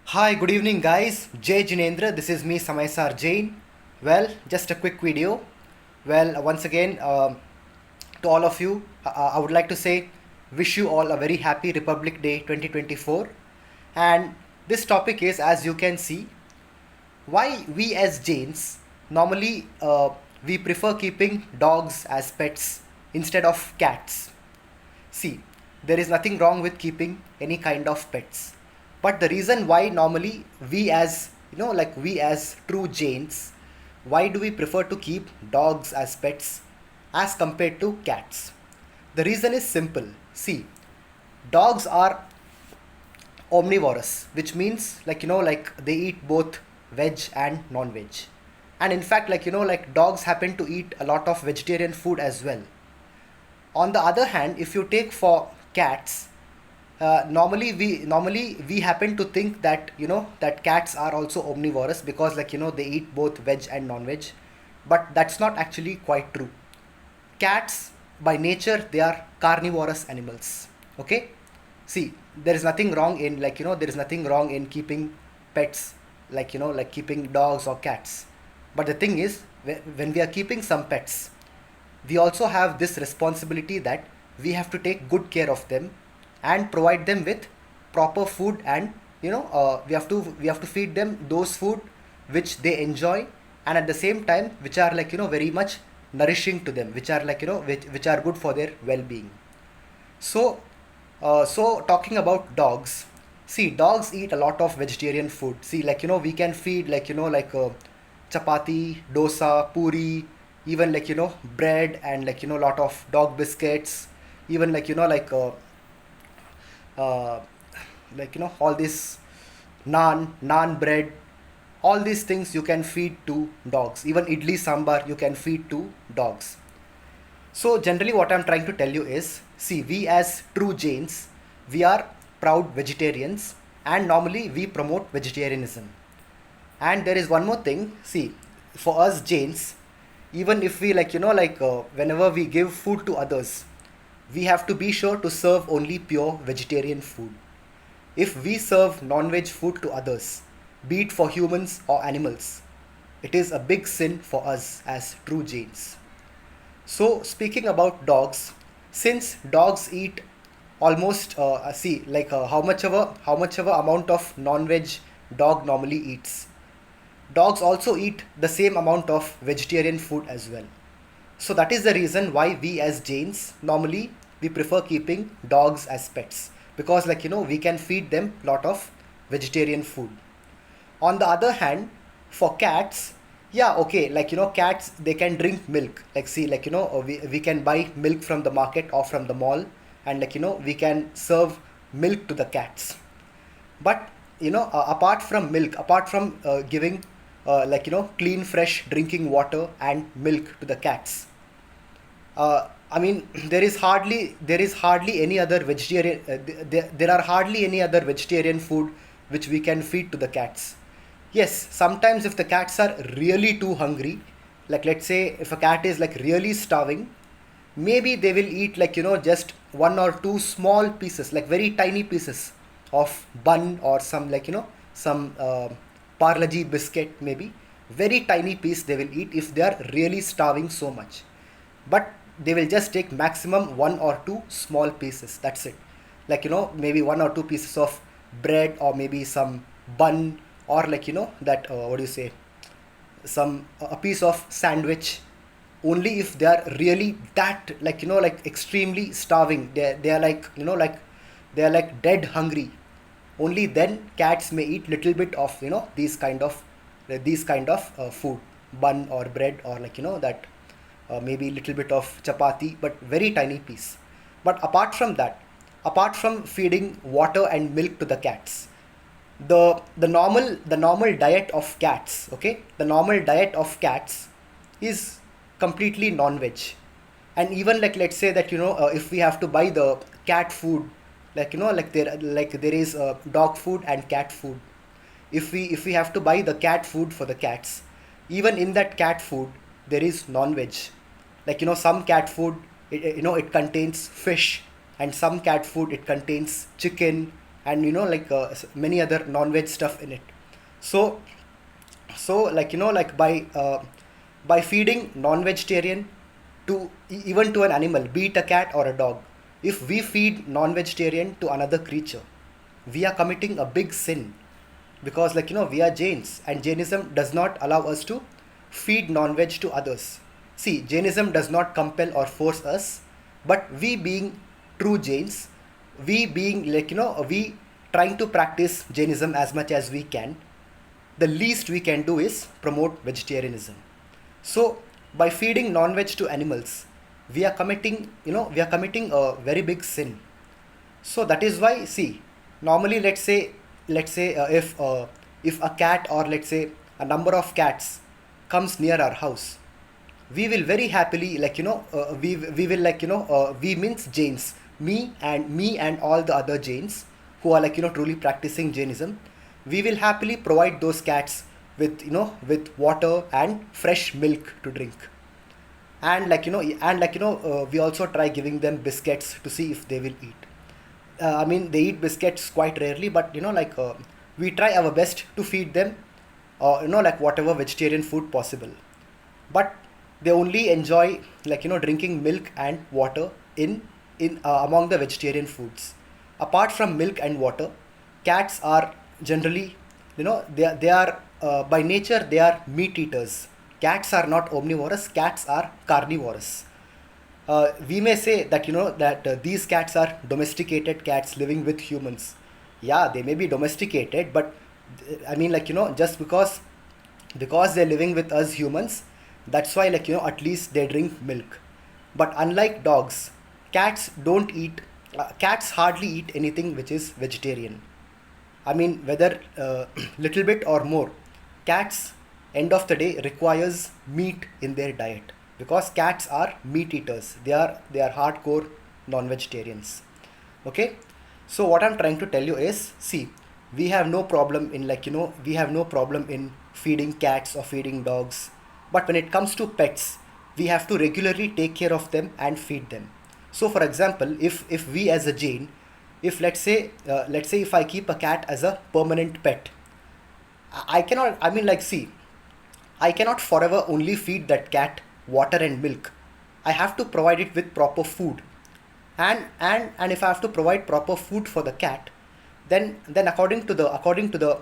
Hi, good evening, guys. Jay Jinendra, this is me, Samaisar Jain. Well, just a quick video. Well, once again, to all of you, I would like to say, wish you all a very happy Republic Day 2024. And this topic is, as you can see, why we as Jains normally we prefer keeping dogs as pets instead of cats. See, there is nothing wrong with keeping any kind of pets. But the reason why normally we as like we as true Jains, why do we prefer to keep dogs as pets as compared to cats? The reason is simple. See, dogs are omnivorous, which means like they eat both veg and non-veg. And in fact, like dogs happen to eat a lot of vegetarian food as well. On the other hand, if you take for cats, normally we happen to think that that cats are also omnivorous because they eat both veg and non-veg, but that's not actually quite true. Cats by nature they are carnivorous animals. Okay, see, there is nothing wrong in there is nothing wrong in keeping pets, like keeping dogs or cats. But the thing is, when we are keeping some pets, we also have this responsibility that we have to take good care of them and provide them with proper food, and we have to feed them those food which they enjoy, and at the same time which are very much nourishing to them, which are which are good for their well-being. So, talking about dogs, see, dogs eat a lot of vegetarian food. See, we can feed chapati, dosa, puri, even bread, and lot of dog biscuits, even uh, all this naan bread, all these things you can feed to dogs. Even idli sambar you can feed to dogs. So generally what I'm trying to tell you is, see, we as true Jains, we are proud vegetarians, and normally we promote vegetarianism. And there is one more thing, see, for us Jains, even if we whenever we give food to others, we have to be sure to serve only pure vegetarian food. If we serve non-veg food to others, be it for humans or animals, it is a big sin for us as true Jains. So speaking about dogs, since dogs eat almost see how much ever amount of non-veg dog normally eats, dogs also eat the same amount of vegetarian food as well. So that is the reason why we as Jains normally we prefer keeping dogs as pets, because we can feed them lot of vegetarian food. On the other hand, for cats, yeah, okay, cats they can drink milk. Like, see, we can buy milk from the market or from the mall, and we can serve milk to the cats. But apart from milk, apart from giving clean fresh drinking water and milk to the cats, I mean, there is hardly any other vegetarian. There are hardly any other vegetarian food which we can feed to the cats. Yes, sometimes if the cats are really too hungry, like let's say if a cat is like really starving, maybe they will eat just one or two small pieces, like very tiny pieces of bun, or some some Parle-G biscuit, maybe very tiny piece they will eat if they are really starving so much. But they will just take maximum one or two small pieces, that's it. Maybe one or two pieces of bread, or maybe some bun, or that what do you say, some a piece of sandwich. Only if they are really that like extremely starving, they are they are like dead hungry, only then cats may eat little bit of these kind of food, bun or bread, or that maybe little bit of chapati, but very tiny piece. But apart from that, apart from feeding water and milk to the cats, the normal diet of cats, okay, the normal diet of cats is completely non-veg. And even let's say that if we have to buy the cat food, there is dog food and cat food. If we have to buy the cat food for the cats, even in that cat food there is non-veg. Some cat food, it contains fish, and some cat food it contains chicken, and many other non-veg stuff in it. So by feeding non-vegetarian to even to an animal, be it a cat or a dog, if we feed non-vegetarian to another creature, we are committing a big sin, because we are Jains, and Jainism does not allow us to feed non-veg to others. See, Jainism does not compel or force us, but we being true Jains, we being we trying to practice Jainism as much as we can, the least we can do is promote vegetarianism. So by feeding non-veg to animals, we are committing a very big sin. So that is why, see, normally if a cat, or let's say a number of cats comes near our house, we will very happily we will we means Jains, me and all the other Jains who are truly practicing Jainism, we will happily provide those cats with with water and fresh milk to drink. And we also try giving them biscuits to see if they will eat. I mean, they eat biscuits quite rarely, but we try our best to feed them whatever vegetarian food possible. But they only enjoy drinking milk and water in among the vegetarian foods. Apart from milk and water, cats are generally, they are by nature they are meat eaters. Cats are not omnivorous, cats are carnivorous. We may say that these cats are domesticated cats living with humans. Yeah, they may be domesticated, but I mean, just because they're living with us humans, that's why at least they drink milk. But unlike dogs, cats hardly eat anything which is vegetarian. I mean, whether little bit or more, cats end of the day requires meat in their diet, because cats are meat eaters. They are hardcore non-vegetarians. Okay, so what I'm trying to tell you is, see, we have no problem in we have no problem in feeding cats or feeding dogs, but when it comes to pets, we have to regularly take care of them and feed them. So for example, if we as a Jain, if let's say if I keep a cat as a permanent pet, I cannot, I mean, see, I cannot forever only feed that cat water and milk. I have to provide it with proper food. And if I have to provide proper food for the cat, then according to the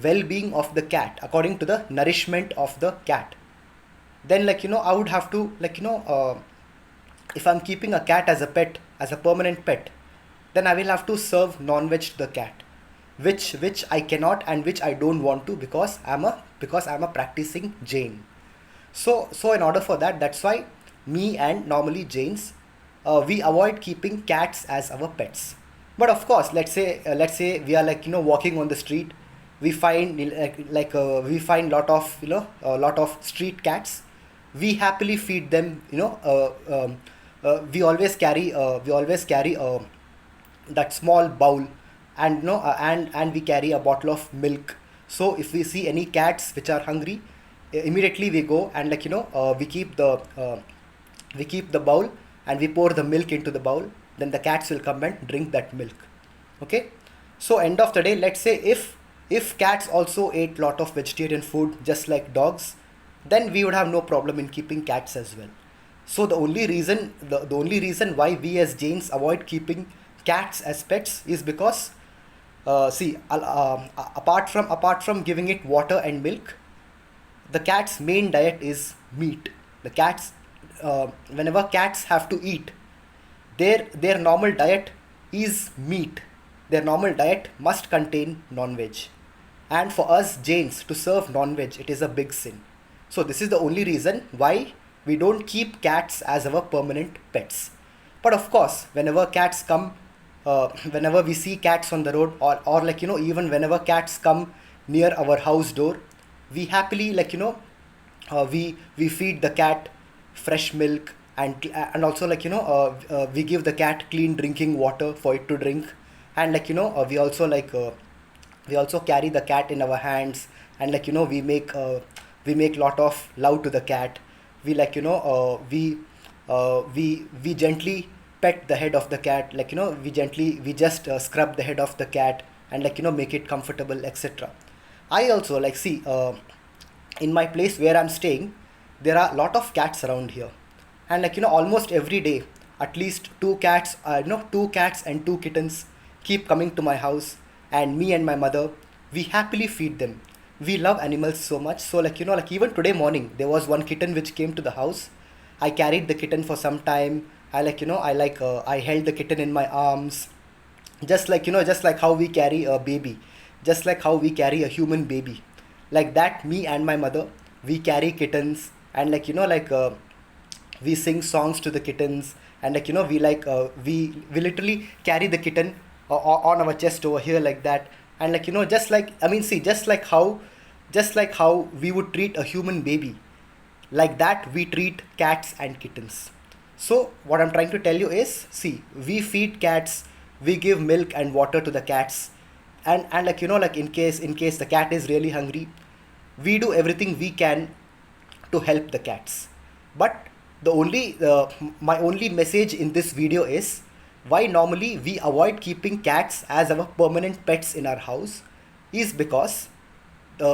well-being of the cat, according to the nourishment of the cat, then I would have to if I'm keeping a cat as a pet, as a permanent pet, then I will have to serve non-veg to the cat, which I cannot and which I don't want to, because I'm a practicing Jain. So in order for that, that's why me and normally Jains, we avoid keeping cats as our pets. But of course, let's say we are walking on the street, we find we find a lot of street cats. We happily feed them. We always carry that small bowl, and and we carry a bottle of milk. So if we see any cats which are hungry, immediately we go and we keep the bowl, and we pour the milk into the bowl. Then the cats will come and drink that milk. Okay, so end of the day, let's say if cats also ate lot of vegetarian food just like dogs, then we would have no problem in keeping cats as well. So the only reason why we as Jains avoid keeping cats as pets is because, see, apart from giving it water and milk, the cat's main diet is meat. The cats, whenever cats have to eat, their normal diet is meat. Their normal diet must contain non-veg. And for us Jains to serve non-veg, it is a big sin. So this is the only reason why we don't keep cats as our permanent pets. But of course, whenever we see cats on the road, or even whenever cats come near our house door, we happily we feed the cat fresh milk, and also we give the cat clean drinking water for it to drink. And we also carry the cat in our hands, and we make lot of love to the cat. We we gently pet the head of the cat, we just scrub the head of the cat. and make it comfortable, etc. I also see, in my place where I'm staying, there are a lot of cats around here, and almost every day, at least two cats and two kittens keep coming to my house, and me and my mother, we happily feed them. We love animals so much. So even today morning there was one kitten which came to the house. I carried the kitten for some time. I held the kitten in my arms, just like how we carry a baby, just like how we carry a human baby, like that me and my mother, we carry kittens, and we sing songs to the kittens, and we literally carry the kitten on our chest over here, like that. And just like, I mean, see, just like how we would treat a human baby, like that we treat cats and kittens. So what I'm trying to tell you is, see, we feed cats, we give milk and water to the cats, and in case the cat is really hungry, we do everything we can to help the cats. But the only my only message in this video is, why normally we avoid keeping cats as our permanent pets in our house is because,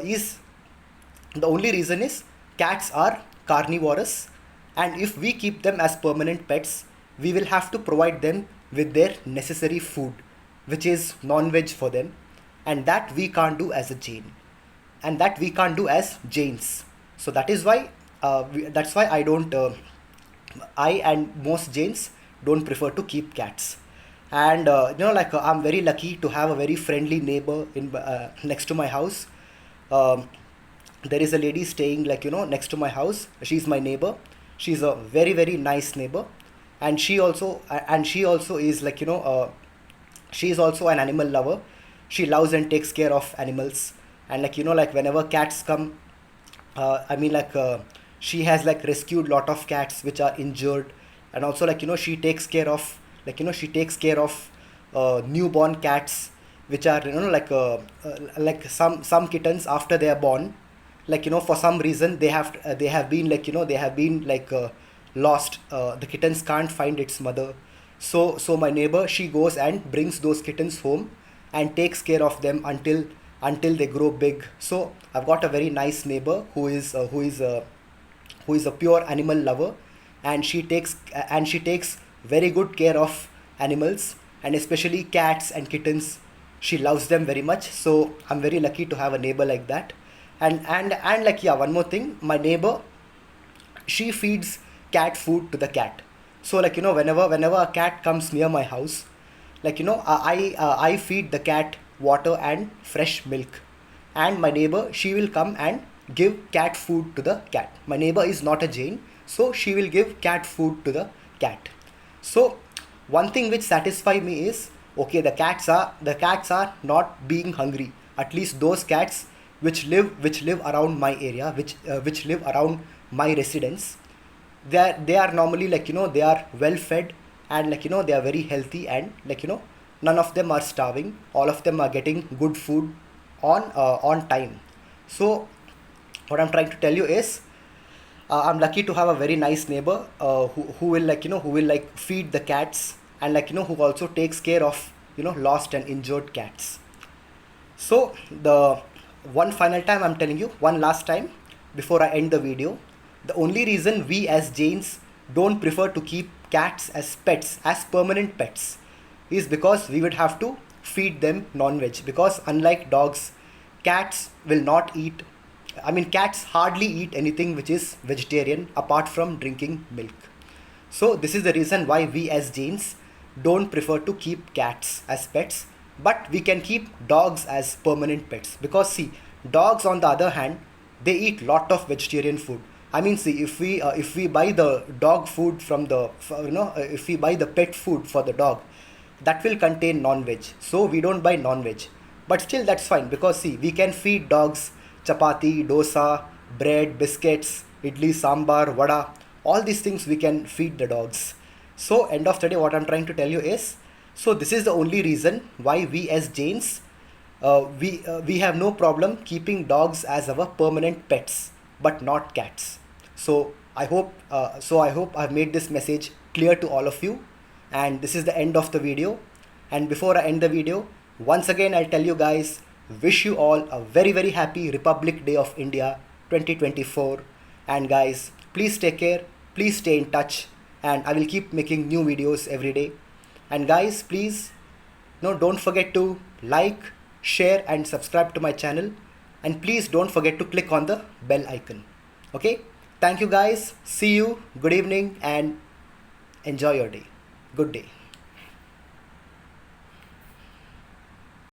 is the only reason is, cats are carnivorous, and if we keep them as permanent pets, we will have to provide them with their necessary food, which is non-veg for them, and that we can't do as a Jain, and that we can't do as Jains. So that is why, that's why I and most Jains don't prefer to keep cats. And I'm very lucky to have a very friendly neighbor in next to my house. Um, there is a lady staying next to my house. She's my neighbor. She's a very very nice neighbor, and she also is she is also an animal lover. She loves and takes care of animals, and whenever cats come, I mean she has rescued lot of cats which are injured, and also she takes care of newborn cats which are some kittens after they are born, for some reason they have been lost. The kittens can't find its mother. So my neighbor, she goes and brings those kittens home and takes care of them until they grow big. So I've got a very nice neighbor who is a pure animal lover, and she takes very good care of animals, and especially cats and kittens. She loves them very much. So I'm very lucky to have a neighbor like that. And yeah, one more thing, my neighbor, she feeds cat food to the cat. So whenever a cat comes near my house, I feed the cat water and fresh milk, and my neighbor, she will come and give cat food to the cat. My neighbor is not a Jain, so she will give cat food to the cat. So one thing which satisfies me is, okay, the cats are not being hungry. At least those cats which live around my area, which live around my residence, they are normally they are well fed, and they are very healthy, and none of them are starving. All of them are getting good food on time. So what I'm trying to tell you is, I'm lucky to have a very nice neighbor, who will feed the cats, and who also takes care of lost and injured cats. So the one final time I'm telling you, one last time before I end the video, the only reason we as Jains don't prefer to keep cats as pets, as permanent pets, is because we would have to feed them non-veg. Because unlike dogs, cats will not eat. I mean, cats hardly eat anything which is vegetarian apart from drinking milk. So this is the reason why we as Jains don't prefer to keep cats as pets, but we can keep dogs as permanent pets. Because see, dogs on the other hand, they eat lot of vegetarian food. I mean, see, if we buy the dog food from the if we buy the pet food for the dog, that will contain non-veg. So we don't buy non-veg, but still that's fine, because see, we can feed dogs chapati, dosa, bread, biscuits, idli, sambar, vada. All these things we can feed the dogs. So end of the day, what I'm trying to tell you is, so this is the only reason why we as Jains, we have no problem keeping dogs as our permanent pets, but not cats. So I hope I've made this message clear to all of you. And this is the end of the video. And before I end the video, Once again, I'll tell you guys, wish you all a very, very happy Republic Day of India 2024. And guys, please take care, please stay in touch, and I will keep making new videos every day. And guys, please, no, don't forget to like, share, and subscribe to my channel. And please don't forget to click on the bell icon. Okay? Thank you guys. See you. Good evening and enjoy your day. Good day.